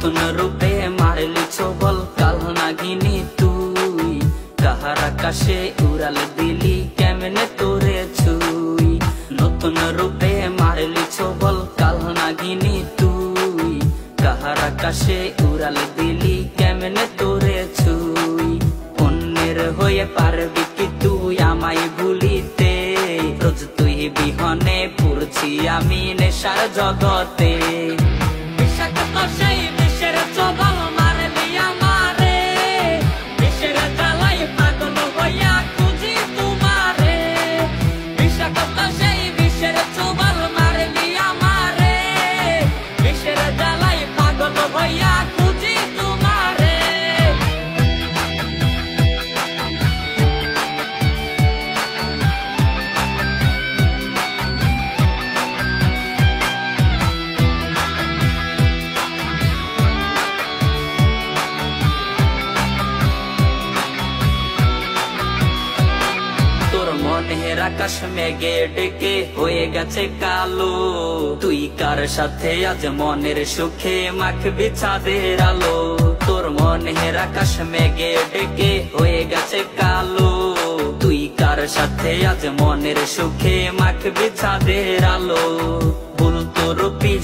নতুন রূপে মারলি ছোবল কাল নাগিনী তুই কাহার আকাশে উড়াল দিলি কেমনে তোরে ছুই নতুন রূপে মারলি ছোবল কাল নাগিনী তুই কাহার আকাশে উড়াল দিলি কেমনে তোরে ছুই অন্যের হয়ে পারবি কি তুই আমায় ভুলিতে রোজ তুই বিহনে পুরছি আমি নেশার জগতে বিষাক্ত সেই বিষের ছোবল মারলি আমারে বিষের জ্বালাই পাগল হইয়া খুঁজি তোমারে বিষাক্ত সেই বিষের ছোবল মারলি আমারে বিষের জ্বালাই পাগল হইয়া খুঁজি তোমারে মনের আকাশ মেঘে ডেকে হয়ে গেছে কালো তুই কার সাথে আজ মনের সুখে মাখবি চাঁদের আলো তোর মনের আকাশ মেঘে ডেকে হয়ে গেছে কালো তুই কার সাথে আজ মনের সুখে মাখবি চাঁদের আলো ভুল তোর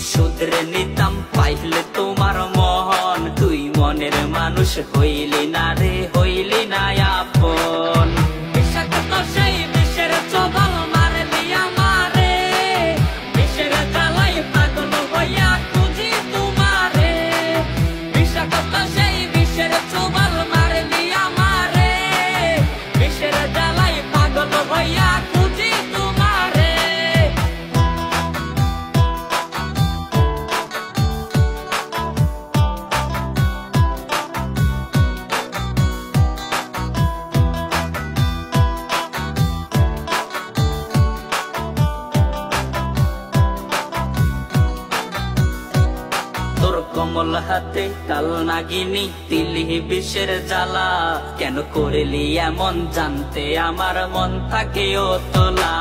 শুধরে নিতাম পাইলে তোমার মন তুই মনের মানুষ হইলি না রে হইলি না আপন বিষাক্ত সেই বিষের ছোবল মারলি আমারে বিষের জ্বালাই পাগল হইয়া খুঁজি তোমারে বিষাক্ত সেই বিষের ছোবল মারলি আমারে বিষের জ্বালাই পাগল হইয়া খুঁজি তোমারে কমল হাতে কাল নাগিনী দিলি বিষের জ্বালা কেন করিলি এমন জানতে আমার মন থাকে ও তোলা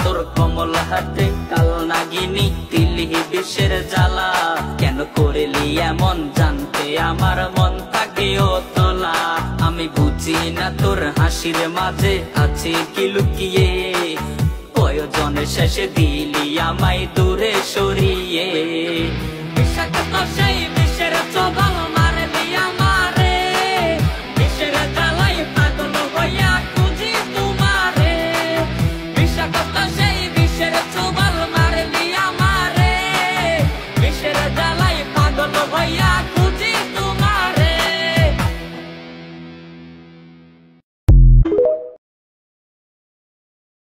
তোর কমল হাতে কাল নাগিনী দিলি বিষের জ্বালা কেন করিলি এমন জানতে আমার মন থাকে ও তোলা আমি বুঝি না তোর হাসির মাঝে আছে কি লুকিয়ে প্রয়োজনে শেষে দিলি আমায় দূরে সরিয়ে বিষাক্ত সেই